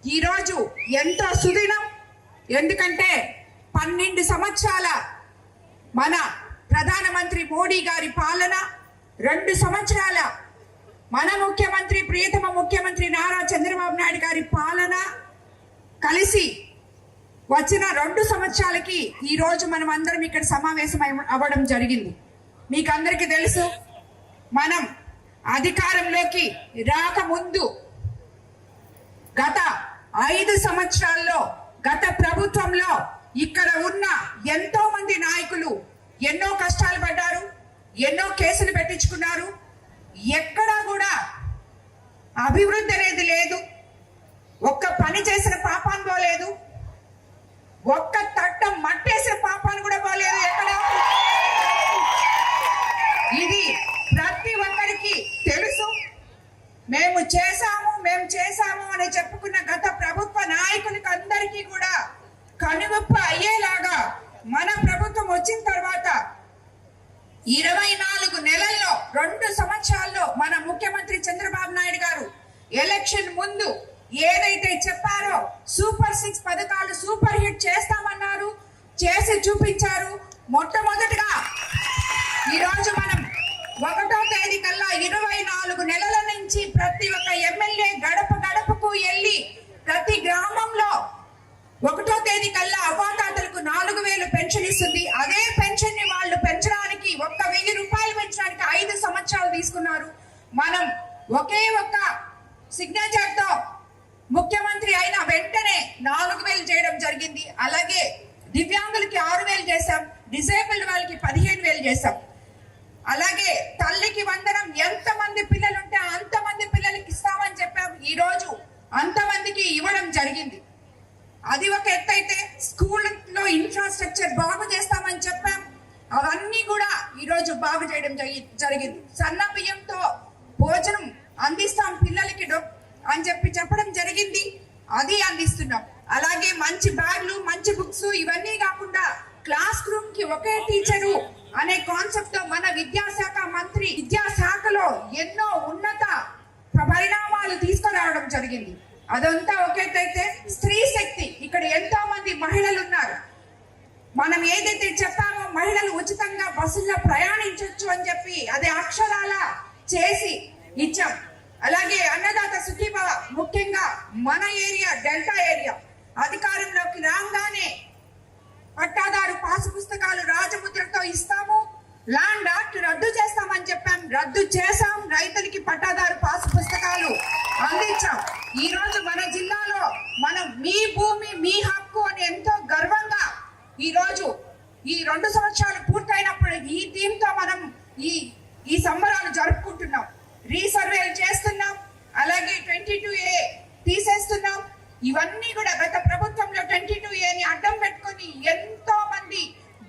ఈరోజు ఎంతో సుదినం. ఎందుకంటే 12 సంవత్సరాల మన ప్రధానమంత్రి మోడీ గారి పాలన, 2 సంవత్సరాల మన ముఖ్యమంత్రి ప్రియతమ ముఖ్యమంత్రి నారా చంద్రబాబు నాయుడు గారి పాలన కలిసి వచ్చిన 2 సంవత్సరాలకి ఈరోజు మనం అందరం ఇక్కడ సమావేశం అవ్వడం జరిగింది. మీకు అందరికీ తెలుసు, మనం అధికారంలోకి రాకముందు గత 5 సంవత్సరాల్లో గత ప్రభుత్వంలో ఇక్కడ ఉన్న ఎంతో మంది నాయకులు ఎన్నో కష్టాలు పడ్డారు, ఎన్నో కేసులు పెట్టించుకున్నారు. ఎక్కడా కూడా అభివృద్ధి అనేది లేదు. ఒక్క పని చేసిన పాపాన్ని పోలేదు, ఒక్క తట్టం మట్టేసిన పాపాన్ని కూడా పోలేదు ఎక్కడ. ఇది ప్రతి ఒక్కరికి తెలుసు. మేము చేశాము అని చెప్పుకున్న గత ప్రభుత్వ నాయకులకి అందరికీ కూడా కనువిప్పు అయ్యేలాగా మన ప్రభుత్వం వచ్చిన తర్వాత 24 నెలల్లో 2 సంవత్సరాల్లో మన ముఖ్యమంత్రి చంద్రబాబు నాయుడు గారు ఎలక్షన్ ముందు ఏదైతే చెప్పారో సూపర్ 6 పథకాలు సూపర్ హిట్ చేస్తామన్నారు, చేసి చూపించారు. మొట్టమొదటిగా ఈరోజు మనం 1వ తేదీ కల్లా 24 నెలల నుంచి ప్రతి ఒక్క ఎమ్మెల్యే గడప గడపకు వెళ్ళి ప్రతి గ్రామంలో 1వ తేదీ కల్లా అవాతాతలకు 4000 పెన్షన్ ఇస్తుంది. అదే పెన్షన్ ని వాళ్ళు పెంచడానికి 1000 రూపాయలు పెంచడానికి 5 సంవత్సరాలు తీసుకున్నారు. మనం ఒకే ఒక్క సిగ్నేచర్ తో ముఖ్యమంత్రి అయిన వెంటనే 4000 చేయడం జరిగింది. అలాగే దివ్యాంగులకి 6000 చేశాం, డిసేబుల్డ్ వాళ్ళకి 15000 చేశాం. అలాగే తల్లికి వందనం, ఎంతమంది పిల్లలు ఉంటే అంతమంది పిల్లలకి ఇస్తామని చెప్పాం. ఈ రోజు అంతమందికి ఇవ్వడం జరిగింది. అది ఒక ఎత్తు అయితే స్కూల్లో ఇన్ఫ్రాస్ట్రక్చర్ బాగు చేస్తామని చెప్పాం. అవన్నీ కూడా ఈరోజు బాగు చేయడం జరిగింది. సన్న బియ్యంతో భోజనం అందిస్తాం పిల్లలకి అని చెప్పడం జరిగింది. అది అందిస్తున్నాం. అలాగే మంచి బ్యాగ్లు, మంచి బుక్స్, ఇవన్నీ కాకుండా క్లాస్ రూమ్ కి ఒకే టీచరు అనే కాన్సెప్ట్ తో మన విద్యాశాఖ మంత్రి విద్యాశాఖలో ఎన్నో ఉన్నత పరిణామాలు తీసుకురావడం జరిగింది. అదంతా ఒకేటైతే స్త్రీ శక్తి, ఇక్కడ ఎంతో మంది మహిళలు ఉన్నారు. మనం ఏదైతే చెప్పామో మహిళలు ఉచితంగా బస్సుల్లో ప్రయాణించవచ్చు అని చెప్పి అది అక్షరాల చేసి ఇచ్చాం. అలాగే అన్నదాత సుఖీభవ, ముఖ్యంగా మన ఏరియా డెల్టా ఏరియా అధికారంలోకి రాగానే పట్టాదారు పాసు పుస్తకాలు రాజముద్రతో ఇస్తాము, ల్యాండ్ యాక్ట్ రద్దు చేస్తామని చెప్పాం, రద్దు చేశాం. రైతులకి పట్టాదారు పాసు పుస్తకాలు అందించాం. ఈ రోజు మన జిల్లాలో మనం మీ భూమి మీ హక్కు అని ఎంతో గర్వంగా ఈ రోజు ఈ 2 సంవత్సరాలు పూర్తయినప్పుడు ఈ థీమ్తో మనం ఈ సంబరాలు జరుపుకుంటున్నాం. రీసర్వేలు చేస్తున్నాం. అలాగే 22A తీసేస్తున్నాం. ఇవన్నీ కూడా గత ప్రభుత్వంలో 22Aని అడ్డం పెట్టుకొని ఎంతో మంది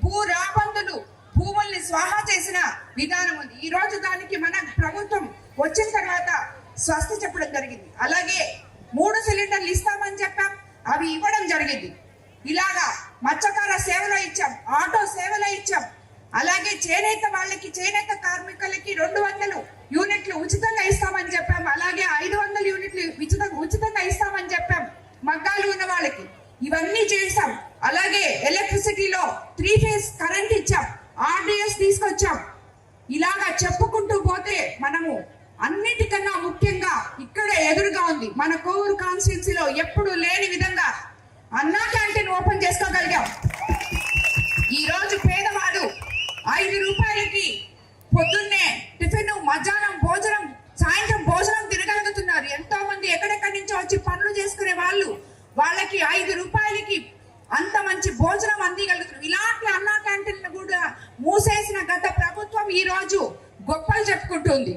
భూ రాబందులు భూముల్ని స్వాహా చేసిన విధానం ఉంది. ఈ రోజు దానికి మన ప్రభుత్వం వచ్చిన తర్వాత స్వస్తి చెప్పడం జరిగింది. అలాగే 3 సిలిండర్లు ఇస్తామని చెప్పాం, అవి ఇవ్వడం జరిగింది. ఇలాగా మత్స్యకార సేవలో ఇచ్చాం, ఆటో సేవలో ఇచ్చాం. అలాగే చేనేత వాళ్ళకి, చేనేత కార్మికులకి 200 యూనిట్లు ఉచితంగా ఇస్తామని చెప్పాం. అలాగే 500 యూనిట్లు ఉచితంగా ఇస్తామని చెప్పాం మగ్గాలు ఉన్న వాళ్ళకి. ఇవన్నీ చేసాం. అలాగే ఎలక్ట్రిసిటీలో 3 ఫేజ్ కరెంట్ ఇచ్చాం, RDS తీసుకొచ్చాం. ఇలాగా చెప్పుకుంటూ పోతే మనము అన్నిటికన్నా ముఖ్యంగా ఇక్కడ ఎదురుగా ఉంది మన కోవూరు కాన్స్టిట్యున్సీలో ఎప్పుడు లేని విధంగా అన్నా క్యాంటీన్ ఓపెన్ చేసుకోగలిగాం. ఈ రోజు పేదవాడు 5 రూపాయలకి పొద్దున్నే టిఫిన్, మధ్యాహ్నం భోజనం, సాయంత్రం భోజనం తినగలుగుతున్నారు. ఎంతో మంది ఎక్కడెక్కడి నుంచో వచ్చి పనులు చేసుకునే వాళ్ళకి 5 రూపాయలకి అంత మంచి భోజనం అందిగలుగుతున్నారు. ఇలాంటి అన్నా క్యాంటీన్లు కూడా మూసేసిన గత ప్రభుత్వం ఈ రోజు గొప్పలు చెప్పుకుంటుంది.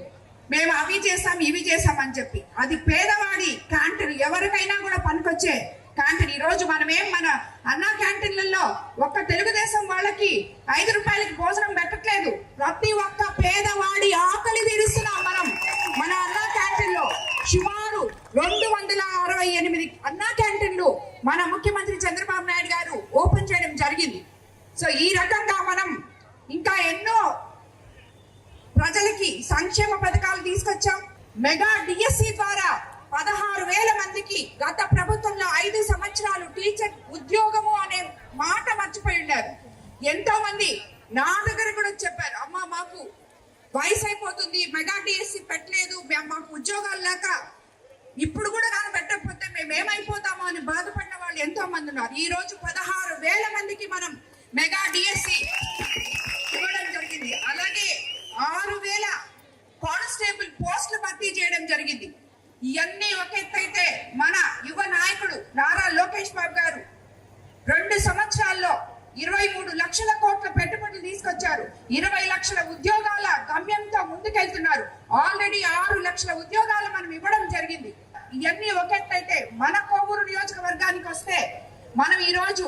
మేము అవి చేసాం ఇవి చేసాం అని చెప్పి. అది పేదవాడి క్యాంటీన్, ఎవరికైనా కూడా పనికొచ్చే క్యాంటీన్. ఈ రోజు మనమేం మన అన్నా క్యాంటీన్లలో ఒక్క తెలుగుదేశం వాళ్ళకి 5 రూపాయలకి భోజనం పెట్టట్లేదు. ప్రతి ఒక్క పేదవాడి ఆకలి తీరుస్తున్నాం మనం మన అన్నా క్యాంటీన్ లో. సుమారు 268 అన్నా క్యాంటీన్లు మన ముఖ్యమంత్రి చంద్రబాబు నాయుడు గారు ఓపెన్ చేయడం జరిగింది. సో ఈ రకంగా మనం ఇంకా ఎన్నో ప్రజలకి సంక్షేమ పథకాలు తీసుకొచ్చాం. మెగా డిఎస్సి ద్వారా 16,000 మందికి గత ప్రభుత్వం మాకు ఉద్యోగాలు లేక ఇప్పుడు కూడా కానీ పెట్టకపోతే మేము ఏమైపోతామో అని బాధపడిన వాళ్ళు ఎంతో మంది ఉన్నారు. ఈ రోజు 16,000 మందికి మనం మెగా డిఎస్సి ఇవ్వడం జరిగింది. అలాగే 6,000 కానిస్టేబుల్ పోస్టులు భర్తీ చేయడం జరిగింది. ఇవన్నీ ఒక ఎత్తు అయితే మన యువ నాయకుడు నారా లోకేష్ బాబు గారు 2 సంవత్సరాల్లో 23 లక్షల కోట్ల పెట్టుబడులు తీసుకొచ్చారు. 20 లక్షల ఉద్యోగాల గమ్యంతో ముందుకెళ్తున్నారు. ఆల్రెడీ 6 లక్షల ఉద్యోగాలు మనం ఇవ్వడం జరిగింది. ఇవన్నీ ఒక ఎత్తు అయితే మన కోవూరు నియోజకవర్గానికి వస్తే మనం ఈ రోజు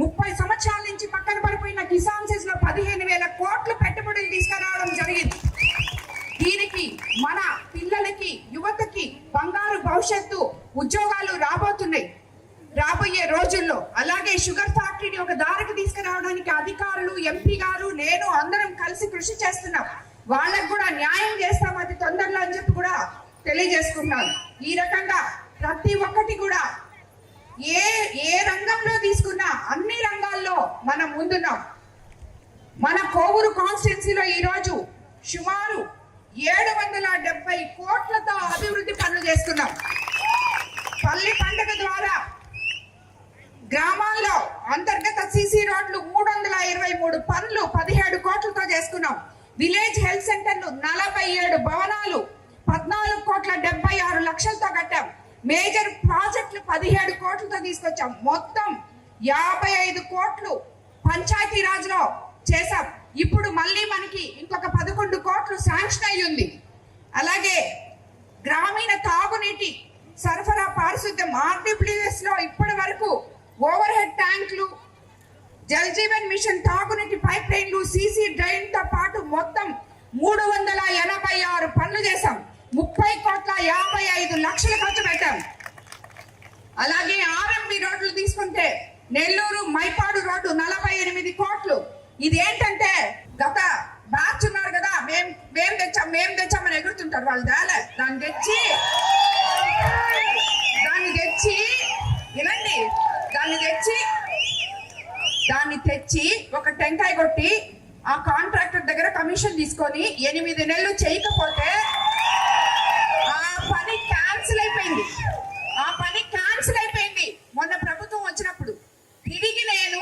30 సంవత్సరాల నుంచి పక్కన పడిపోయిన కిసాన్ సెస్ లో 15,000 కోట్ల పెట్టుబడులు తీసుకురావడం జరిగింది. దీనికి మన పిల్లలకి యువతకి బంగారు భవిష్యత్తు ఉద్యోగాలు రాబోతున్నాయి రాబోయే రోజుల్లో. అలాగే షుగర్ ఫ్యాక్టరీని ఒక దారికి తీసుకురావడానికి అధికారులు, ఎంపీ గారు, నేను అందరం కలిసి కృషి చేస్తున్నాం. వాళ్ళకు కూడా న్యాయం చేస్తాం అతి తొందరలో అని చెప్పి కూడా తెలియజేసుకున్నాను. ఈ రకంగా ప్రతి ఒక్కటి కూడా ఏ రంగంలో తీసుకున్నా అన్ని రంగాల్లో మనం ముందున్నాం. మన కోవూరు కాన్స్టిట్యున్సీలో ఈ రోజు సుమారు 770 కోట్లతో అభివృద్ధి పనులు చేస్తున్నాం. పల్లి పండుగ ద్వారా గ్రామాల్లో అంతర్గత సిసి రోడ్లు 323 పనులు 17 కోట్లతో చేసుకున్నాం. విలేజ్ హెల్త్ సెంటర్లు 47 భవనాలు 14,76 లక్షలతో కట్టాం. మేజర్ ప్రాజెక్టులు 17 కోట్లతో తీసుకొచ్చాం. మొత్తం 55 కోట్లు పంచాయతీ రాజ్ లో చేశాం. ఇప్పుడు మళ్ళీ మనకి ఇంకొక 11 కోట్లు శాంక్షన్ అయి ఉంది. అలాగే గ్రామీణ తాగునీటి సరఫరా పారిశుద్ధ్యం RWS లో ఇప్పటి వరకు ఓవర్ హెడ్ ట్యాంకులు, జల్ జీవన్ మిషన్ తాగునీటి పైప్ లైన్లు, సీసీ డ్రైన్ తో పాటు మొత్తం 386 పనులు చేశాం. 30,55 లక్షలు ఖర్చు పెట్టాం. అలాగే RMB రోడ్లు తీసుకుంటే నెల్లూరు మైపాడు రోడ్డు 48 కోట్లు. ఇదేంటంటే గత బ్యాచ్ ఉన్నారు కదా, మేము తెచ్చామని ఎగురుతుంటారు వాళ్ళు. దాన్ని తెచ్చి ఒక టెంకాయ కొట్టి ఆ కాంట్రాక్టర్ దగ్గర కమిషన్ తీసుకొని 8 నెలలు చేయకపోతే ఆ పని క్యాన్సిల్ అయిపోయింది. మొన్న ప్రభుత్వం వచ్చినప్పుడు తిరిగి నేను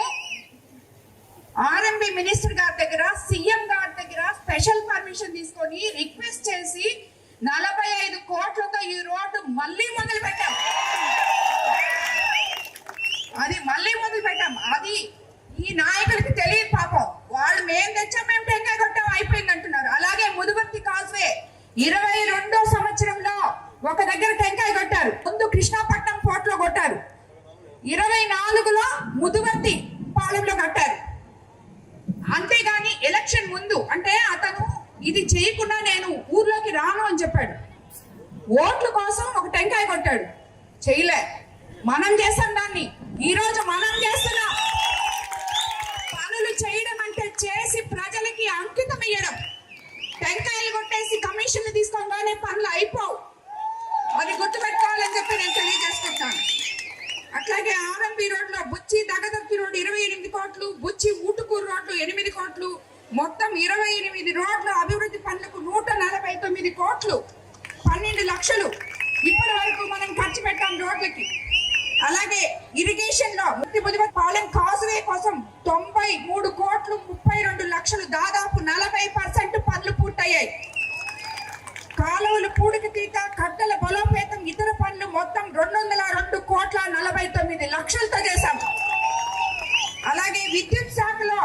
RMB మినిస్టర్ గారి దగ్గర, సీఎం గారి దగ్గర స్పెషల్ పర్మిషన్ తీసుకొని రిక్వెస్ట్ చేసి 45 కోట్లతో ఈ రోడ్డు మళ్ళీ మొదలు పెట్టాం. అది ఈ నాయకులకి తెలియదు పాపం. వాళ్ళు మేము టెంకాయ కొట్టాం అయిపోయింది అంటున్నారు. అలాగే ముదువర్తి కాజ్వే 22వ సంవత్సరంలో ఒక దగ్గర టెంకాయ కొట్టారు. ముందు కృష్ణాపట్నం పోర్ట్ లో కొట్టారు. 24లో ముదువర్తి పాలెంలో కట్టారు. అంతేగాని ఎలక్షన్ ముందు అంటే అతను ఇది చేయకుండా నేను ఊర్లోకి రాను అని చెప్పాడు. ఓట్ల కోసం ఒక టెంకాయ కొట్టాడు. చేయలే. మనం చేస్తాం దాన్ని. ఈ రోజు మనం చేస్తున్నాం. పనులు చేయడం అంటే చేసి ప్రజలకి అంకితం ఇవ్వడం. టెంకాయలు కొట్టేసి కమిషన్లు తీసుకోగానే పనులు అయిపోవు. అది గుర్తుపెట్టుకోవాలని చెప్పి నేను తెలియజేసుకుంటాను. అట్లాగే RMB రోడ్లో బుచ్చి దగదర్తి రోడ్డు 28 కోట్లు, బుచ్చి ఊటుకూరు రోడ్లు 8 కోట్లు, మొత్తం 28 రోడ్ల అభివృద్ధి పనులకు 149 కోట్లు 12 లక్షలు ఇప్పటి వరకు మనం ఖర్చు పెట్టాం రోడ్లకి. అలాగే ఇరిగేషన్ లో ముదివర్తి పాలెం కాజువే కోసం 93 కోట్లు 32 లక్షలు, దాదాపు 40% పనులు పూర్తయ్యాయి. కాలువలు పూడికి తీత, కట్టల బలోపేతం, ఇతర పనులు మొత్తం 202 కోట్ల 49 లక్షలతో చేశాం. అలాగే విద్యుత్ శాఖలో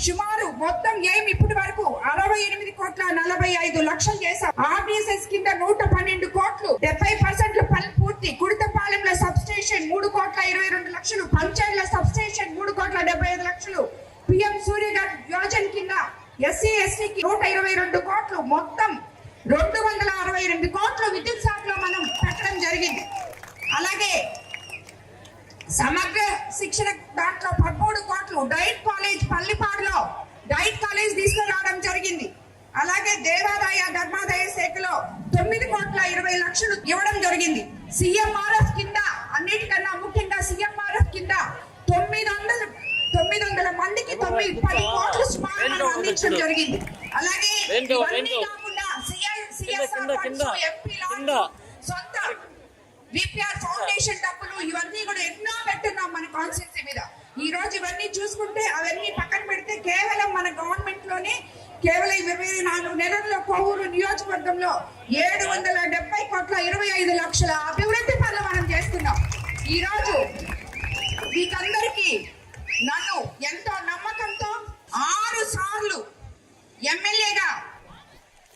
సుమారు మొత్తం ఇప్పటి వరకు 68 కోట్ల 45 లక్షలు చేశాం. RDSS కింద 112 కోట్లు 70% పనులు పూర్తి. కుడితపాలెంలో సబ్ స్టేషన్ 3 కోట్ల 22 లక్షలు, పంచాయతీల సబ్ స్టేషన్ 3 కోట్ల 75 లక్షలు, PM సూర్యఘర్ యోజన కింద SC ST కి 122 కోట్లు, మొత్తం 268 కోట్లు విద్యుత్ శాఖలో మనం పెట్టడం జరిగింది. అలాగే సమగ్ర శిక్షణ దాంట్లో 13 కోట్లు, డైట్ కాలేజ్ పల్లిపాడులో డైట్ కాలేజ్ తీసుకురావడం జరిగింది. అలాగే దేవాదాయ ధర్మాదాయ శాఖలో 9 కోట్ల 20 లక్షలు ఇవ్వడం జరిగింది. CMRF కింద అన్నిటికన్నా ముఖ్యంగా CMRF కింద 900 మందికి 10 కోట్లు స్మారకాలు అందించడం జరిగింది. అలాగే ఇవన్నీ కాకుండా CSR ఫండ్స్, ఎంపీ లాండ్స్, సొంత విపిఆర్ ఫౌండేషన్ డబ్బులు ఇవన్నీ కూడా ఎన్నో పెట్టున్నాం మన కాన్స్టిట్యూన్సీ మీద. ఈ రోజు ఇవన్నీ చూసుకుంటే అవన్నీ పక్కన పెడితే కేవలం మన గవర్నమెంట్ లోనే కేవలం 24 నెలల్లో కొవ్వూరు నియోజకవర్గంలో 770 కోట్ల 25 లక్షల అభివృద్ధి పనులు మనం చేస్తున్నాం. ఈ రోజు మీకందరికీ నన్ను ఎంతో నమ్మకంతో 6 సార్లు ఎమ్మెల్యేగా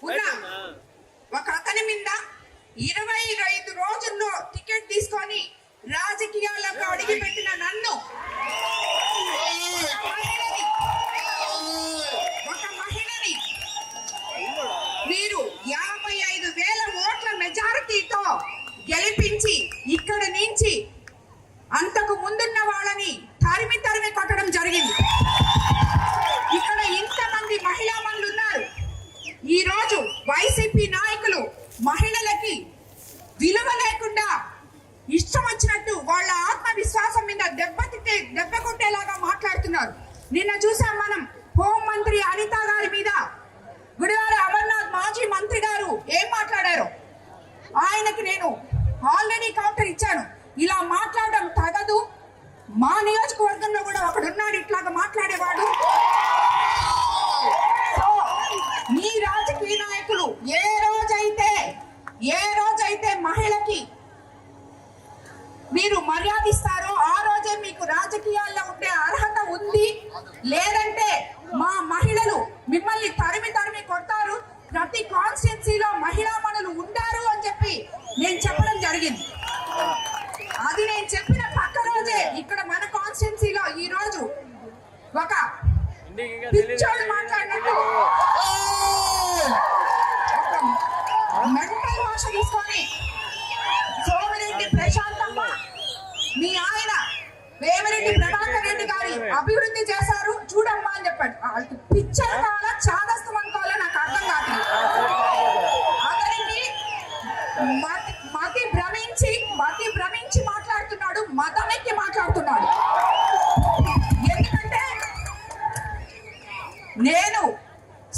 ఉన్న ఒక అతని మీద 25 రోజుల్లో టికెట్ తీసుకొని రాజకీయాలకు అడిగిపెట్టిన నన్ను ఒక మహిళని మీరు 55,000 ఓట్ల మెజారిటీతో గెలిపించి ఇక్కడ నుంచి అంతకు ముందున్న వాళ్ళని తరిమి కొట్టడం జరిగింది. ఇక్కడ ఇంతమంది మహిళా మనులు ఉన్నారు. ఈ రోజు వైసీపీ నాయకులు మహిళలకి విలువ లేకుండా ఇష్టం వచ్చినట్టు వాళ్ళ ఆత్మవిశ్వాసం మీద దెబ్బ కొట్టేలాగా మాట్లాడుతున్నారు. నిన్న చూసాం మనం హోంమంత్రి అనిత గారి మీద గుడివాడ అమర్నాథ్ మాజీ మంత్రి గారు ఏం మాట్లాడారో ఆయనకి నేను ఆల్రెడీ కౌంటర్ ఇచ్చాను. ఇలా మాట్లాడడం తగదు. మా నియోజకవర్గంలో కూడా ఒకడున్నాడు ఇట్లాగా మాట్లాడేవాడు. సో మీ రాజకీయ నాయకులు ఏ రోజైతే మహిళకి మీరు మర్యాదిస్తారో ఆ రోజే మీకు రాజకీయాల్లో ఉండే అర్హత ఉంది. లేదంటే మా మహిళలు మిమ్మల్ని తరిమి కొడతారు. ప్రతి కాన్స్టిట్యున్సీలో మహిళా మనులు ఉంటారు అని చెప్పి నేను చెప్పడం జరిగింది. అది నేను చెప్పిన పక్క రోజే ఇక్కడ మన కాన్స్టిట్యున్సీలో ఈ రోజు ఒక పిచ్చోడు మాట్లాడినట్టు మెంటల్ భాష తీసుకొని సోమిరెడ్డి ప్రశాంతమ్మ మీ ఆయన వేమిరెడ్డి ప్రభాకర్ రెడ్డి గారి అభివృద్ధి చేశారు చూడమ్మా అని చెప్పాడు. వాళ్ళకి పిచ్చర్ కావాలా చాదస్తం అనుకోవాలా నాకు అర్థం కాదు. అతనికి మతి భ్రమించి మాట్లాడుతున్నాడు, మతమెక్కి మాట్లాడుతున్నాడు. ఎందుకంటే నేను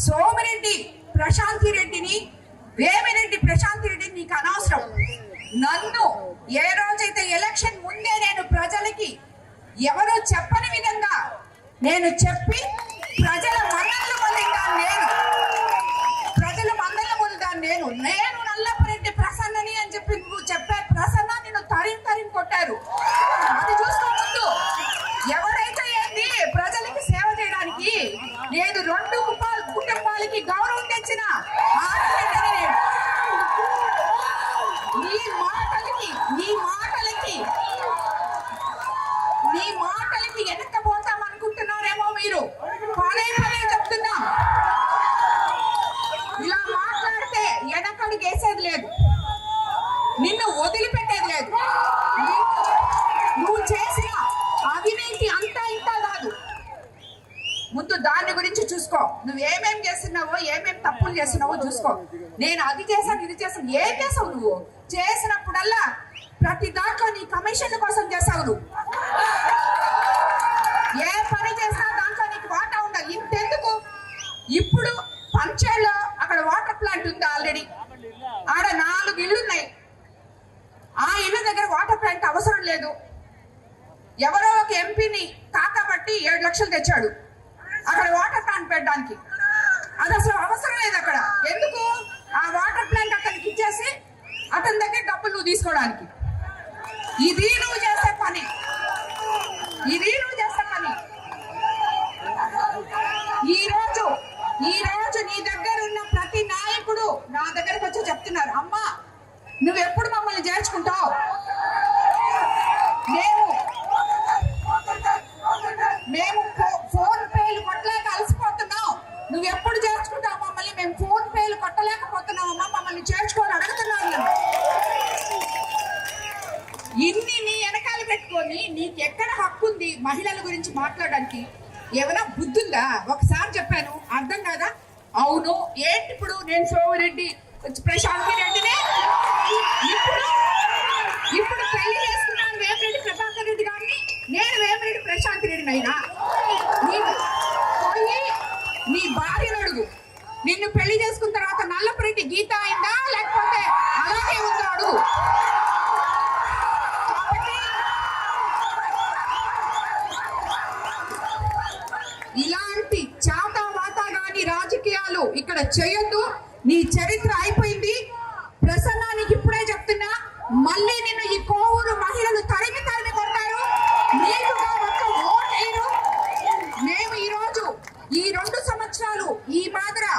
సోమిరెడ్డి ప్రశాంతి రెడ్డిని వేమిరెడ్డి ప్రశాంతి రెడ్డిని నీకు అనవసరం. నన్ను ఏ రోజైతే ఎలక్షన్ ముందే నేను ప్రజలకి ఎవరో చెప్పని విధంగా నేను చెప్పి ప్రజల మన్ననలు పొందాను. నేను నల్లపరెడ్డి ప్రసన్నని అని చెప్పి నువ్వు చెప్పే ప్రసన్న నిన్ను తరిం కొట్టారు. అది చూసుకో ముందు. ఎవరైతే ఏంది ప్రజలకి సేవ చేయడానికి నేను 2 కుటుంబాలకి గౌరవం తెచ్చిన నీ మాటలకి వెనక్కపోతాం అనుకుంటున్నారేమో మీరు. పదే చెప్తున్నా, ఇలా మాట్లాడితే వెనకడికి వేసేది లేదు, నిన్ను వదిలిపెట్టేది లేదు. నువ్వు చేసిన అవినీతి అంతా ఇంత కాదు. ముందు దాని గురించి చూసుకో. నువ్వు ఏమేం చేస్తున్నావో ఏమేం తప్పులు చేస్తున్నావో చూసుకో. నేను అది చేశాను ఇది చేశాను ఏం చేసావు? నువ్వు చేసినప్పుడల్లా ప్రతి దాంట్లో నీ కమిషన్ల కోసం చేసావు. నువ్వు ఏ పని చేసినా దాంట్లో నీకు వాటా ఉండాలి. ఇంతెందుకు, ఇప్పుడు పంచేలో అక్కడ వాటర్ ప్లాంట్ ఉంది ఆల్రెడీ. ఆడ 4 ఇళ్ళు ఉన్నాయి. ఆ ఇళ్ళ దగ్గర వాటర్ ప్లాంట్ అవసరం లేదు. ఎవరో ఒక ఎంపీని కాకబట్టి 7 లక్షలు తెచ్చాడు అక్కడ వాటర్ ప్లాంట్ పెట్టడానికి. అది అసలు అవసరం లేదు అక్కడ. ఎందుకు? ఆ వాటర్ ప్లాంట్ అతనికి ఇచ్చేసి అతని దగ్గర డబ్బులు నువ్వు తీసుకోవడానికి. ఇది నువ్వు చేసే పని. ఈ రోజు నీ దగ్గర ఉన్న ప్రతి నాయకుడు నా దగ్గరకు వచ్చి చెప్తున్నారు, అమ్మా నువ్వు ఎప్పుడు మమ్మల్ని చేర్చుకుంటావు? మేము ఫోన్ పేలు కొట్టలేక అలసిపోతున్నావు. నువ్వు ఎప్పుడు చేర్చుకుంటావు మమ్మల్ని? మేము ఫోన్ పేలు కొట్టలేకపోతున్నావమ్మా, మమ్మల్ని చేర్చుకొని అడుగుతున్నాను. ఇన్ని నీ వెనకాల పెట్టుకొని నీకు ఎక్కడ హక్కు ఉంది మహిళల గురించి మాట్లాడడానికి? ఏమైనా బుద్ధుందా? ఒకసారి చెప్పాను అర్థం కాదా? అవును ఏంటి ఇప్పుడు నేను సోమిరెడ్డి ప్రశాంతి రెడ్డినే ఇప్పుడు పెళ్లి చేసుకున్నాను వేమిరెడ్డి ప్రభాకర్ రెడ్డి గారిని. నేను వేమిరెడ్డి ప్రశాంతి రెడ్డిని అయినా పోయి నీ భార్యను అడుగు. నిన్ను పెళ్లి చేసుకున్న తర్వాత నల్లపరెడ్డి గీత అయిందా లేకపోతే ఇక్కడ చేయొద్దు. నీ చరిత్ర అయిపోయింది. ప్రసన్నానికి ఇప్పుడే చెప్తున్నా, మళ్ళీ నిన్ను ఈ కోవూరు మహిళలు తరిమి తరిమి కొడతారు. నీకుగా ఒక్క ఓటేరు. మేము ఈ 2 సంవత్సరాలు ఈ మాదిర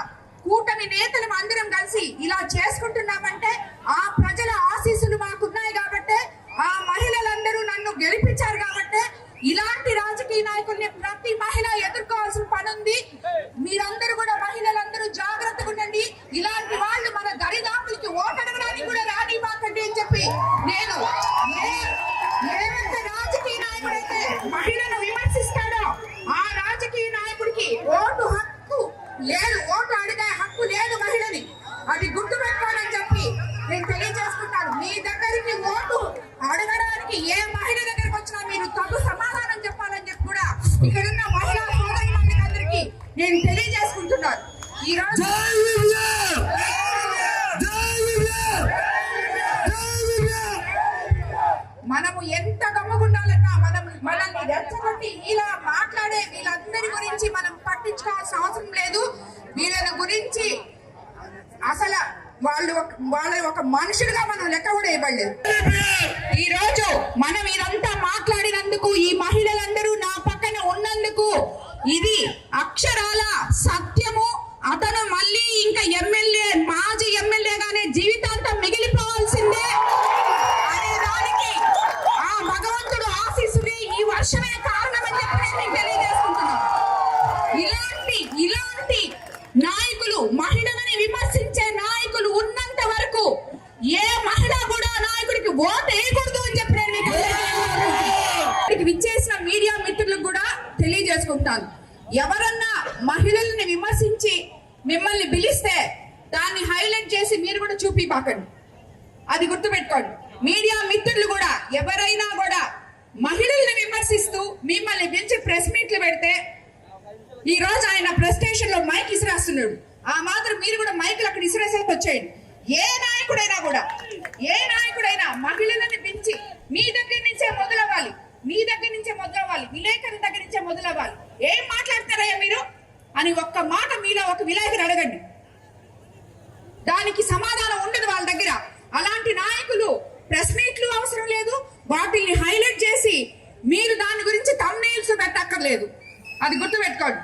కూటమి నేతలు అందరం కలిసి ఇలా చేసుకుంటున్నామంటే ఆ ప్రజల ఆశీస్సులు మాకున్నాయి కాబట్టి, ఆ మహిళలందరూ నన్ను గెలిపించారు కాబట్టి ఇలాంటి రాజకీయ నాయకుల్ని ప్రతి మహిళ ఎదుర్కోవాల్సిన పని ఉంది. మీరందరూ కూడా మహిళలందరూ జాగ్రత్తగా ఉండండి. ఇలాంటి వాళ్ళు మన దరిదాపులకి ఓటడగడానికి కూడా రానివ్వకండి అని చెప్పి నేను ఏమంటే రాజకీయ నాయకుడైతే మహిళను విమర్శిస్తాడో ఆ రాజకీయ నాయకుడికి ఓటు హక్కు లేదు, ఓటు అడిగే హక్కు లేదు మహిళని. అది గుర్తుపెట్టుకోవాలని చెప్పి నేను తెలియజేసుకుంటాను. మీ దగ్గరికి ఓటు అడగడానికి ఏ మహిళ దగ్గరికి వచ్చినా మీరు తగు సమాధానం చెప్పాలని చెప్పి కూడా ఇక్కడున్న మహిళా సోదరులందరికీ నేను తెలియజేసుకుంటున్నాను. ఈ రోజు మనము ఎంత గమ్మగుండాలన్నా మనల్ని రెచ్చగొట్టి ఇలా మాట్లాడే వీళ్ళందరి గురించి మనం పట్టించుకోవాల్సిన అవసరం లేదు. వీళ్ళని గురించి అసలు వాళ్ళ ఒక మనుషులుగా మనం లెక్క కూడా ఇవ్వలేదు. ఈ రోజు మనం ఇదంతా మాట్లాడినందుకు, ఈ మహిళలందరూ నా పక్కన ఉన్నందుకు ఇది అక్షరాల సత్యము. అతను మళ్ళీ ఇంకా మాజీ ఎమ్మెల్యేగానే జీవితాంతం మిగిలిపోవాల్సిందే అనే దానికి ఆ భగవంతుడు ఆశీస్సులే ఈ వర్షమే కారణమని చెప్పి నేను తెలియజేసుకుంటున్నాను. ఇలాంటి నాయకులు, మహిళలని విమర్శించే నాయకులు ఉన్నంత వరకు ఏ మహిళ కూడా నాయకుడికి ఓటు వేయకూడదు అని చెప్పి నేను విచ్చేసిన మీడియా మిత్రులకు కూడా తెలియజేసుకుంటాను. ఎవరన్నా మహిళల్ని విమర్శించి మిమ్మల్ని పిలిస్తే దాన్ని హైలైట్ చేసి మీరు కూడా చూపిపాకండి. అది గుర్తుపెట్టుకోండి. మీడియా మిత్రులు కూడా ఎవరైనా కూడా మహిళల్ని విమర్శిస్తూ మిమ్మల్ని పిలిచి ప్రెస్ మీట్లు పెడితే, ఈ రోజు ఆయన ప్రెస్ స్టేషన్ లో మైక్ ఇసిరేస్తున్నాడు, ఆ మాత్రం మీరు కూడా మైకులు అక్కడ ఇసిరేసేసి వచ్చేయండి. ఏ నాయకుడైనా మహిళలను పెంచి మీ దగ్గర నుంచే మొదలవ్వాలి, విలేకరుల దగ్గర నుంచే మొదలవ్వాలి. ఏం మాట్లాడతారయ్యా మీరు అని ఒక్క మాట మీలో ఒక విలేకరు అడగండి, దానికి సమాధానం ఉండదు వాళ్ళ దగ్గర. అలాంటి నాయకులు ప్రెస్ మీట్లు అవసరం లేదు, వాటిని హైలైట్ చేసి మీరు దాని గురించి థంబ్నెయిల్స్ పెట్టక్కర్లేదు. అది గుర్తుపెట్టుకోండి.